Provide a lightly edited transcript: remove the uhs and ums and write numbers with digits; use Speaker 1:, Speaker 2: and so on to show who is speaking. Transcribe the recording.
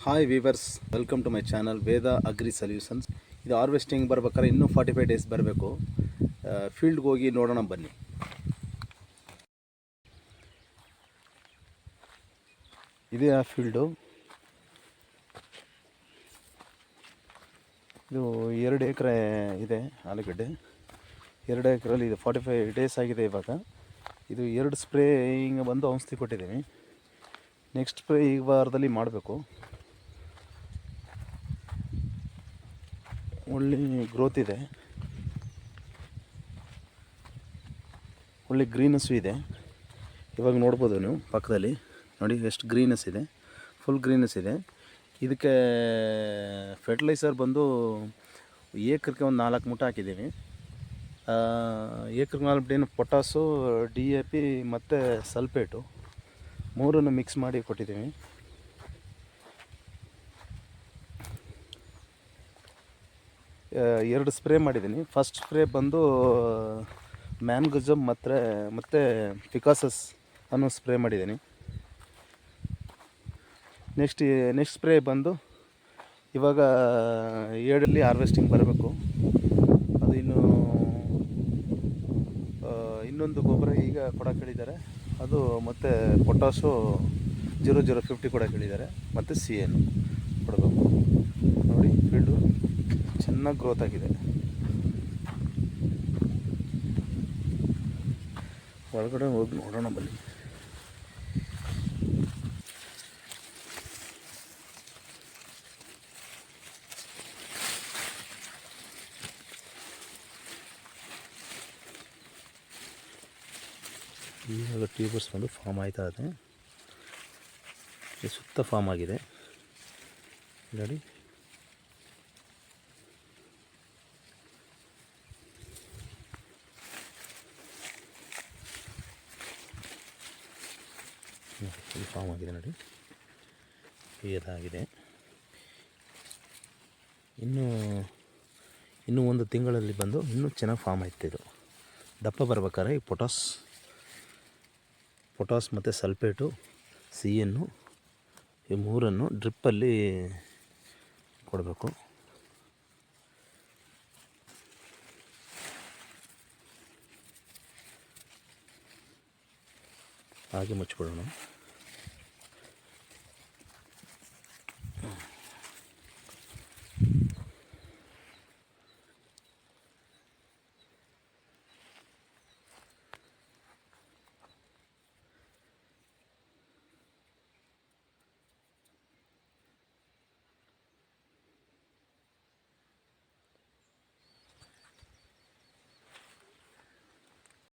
Speaker 1: Hi viewers, welcome to my channel Veda agri solutions. ಇದು harvesting ಬರ್ಬೇಕಾದ್ರೆ ಇನ್ನೂ 45 ಡೇಸ್ ಬರಬೇಕು. ಫೀಲ್ಡ್ಗೆ ಹೋಗಿ ನೋಡೋಣ ಬನ್ನಿ. ಇದೇ ಆ ಫೀಲ್ಡು. ಇದು 2 ಎಕರೆ ಇದೆ ಆಲೂಗಡ್ಡೆ. 2 ಎಕರೆಯಲ್ಲಿ ಇದು 45 ಡೇಸ್ ಆಗಿದೆ. ಇವಾಗ ಇದು 2 ಸ್ಪ್ರೇ ಹಿಂಗೆ ಬಂದು ಔಷಧಿ ಕೊಟ್ಟಿದ್ದೀನಿ. ನೆಕ್ಸ್ಟ್ ಸ್ಪ್ರೇ ಈ ವಾರದಲ್ಲಿ ಮಾಡಬೇಕು. ಒಳ್ಳೆ ಗ್ರೋತ್ ಇದೆ, ಒಳ್ಳೆ ಗ್ರೀನಸ್ಸು ಇದೆ. ಇವಾಗ ನೋಡ್ಬೋದು ನೀವು ಪಕ್ಕದಲ್ಲಿ ನೋಡಿ ಎಷ್ಟು ಗ್ರೀನಸ್ ಇದೆ, ಫುಲ್ ಗ್ರೀನಸ್ ಇದೆ. ಇದಕ್ಕೆ ಫರ್ಟಿಲೈಸರ್ ಬಂದು ಏಕರ್ಗೆ ಒಂದು 4 ಮೂಟೆ ಹಾಕಿದ್ದೀವಿ. ಏಕರ್ಗೆ 4 ಮೂಟೆ ಪೊಟಾಸು, DAP ಮತ್ತು ಸಲ್ಫೇಟು 3 ಮಿಕ್ಸ್ ಮಾಡಿ ಕೊಟ್ಟಿದ್ದೀವಿ. ಎರಡು ಸ್ಪ್ರೇ ಮಾಡಿದ್ದೀನಿ. ಫಸ್ಟ್ ಸ್ಪ್ರೇ ಬಂದು ಮ್ಯಾನ್ಗಜಮ್ ಮತ್ತು ಪಿಕಾಸಸ್ ಅನ್ನೋ ಸ್ಪ್ರೇ ಮಾಡಿದ್ದೀನಿ. ನೆಕ್ಸ್ಟ್ ಸ್ಪ್ರೇ ಬಂದು ಇವಾಗ 7ರಲ್ಲಿ ಹಾರ್ವೆಸ್ಟಿಂಗ್ ಬರಬೇಕು. ಅದು ಇನ್ನೊಂದು ಗೊಬ್ಬರ ಈಗ ಕೊಡೋಕೆ ಹೇಳಿದ್ದಾರೆ. ಅದು ಮತ್ತು ಪೊಟಾಸು 0050 ಕೊಡೋಕೆ ಹೇಳಿದ್ದಾರೆ, ಮತ್ತು CN ಕೊಡಬೇಕು. ನೋಡಿ ಫೀಲ್ಡು ಚೆನ್ನಾಗಿ ಗ್ರೋತ್ ಆಗಿದೆ. ಒಳಗಡೆ ಹೋಗಿ ನೋಡೋಣ ಬನ್ನಿ. ಇವಾಗ ಟ್ಯೂಬರ್ಸ್ ಬಂದು ಫಾರ್ಮ್ ಆಯ್ತಾ ಇದೆ. ಸುತ್ತ ಫಾರ್ಮ್ ಆಗಿದೆ ನೋಡಿ. ಇದು ಫಾರ್ಮ್ ಆಗಿದೆ ನೋಡಿ, ಇದಾಗಿದೆ. ಇನ್ನೂ 1 ತಿಂಗಳಲ್ಲಿ ಬಂದು ಇನ್ನೂ ಚೆನ್ನಾಗಿ ಫಾರ್ಮ್ ಆಯ್ತು. ಇದು ದಪ್ಪ ಬರ್ಬೇಕಾದ್ರೆ ಈ ಪೊಟಾಸ್ ಮತ್ತು ಸಲ್ಫೇಟು, CN ಈ 3 ಡ್ರಿಪ್ಪಲ್ಲಿ ಕೊಡಬೇಕು. ಹಾಗೆ ಮುಚ್ಚಿಬಿಡೋಣ.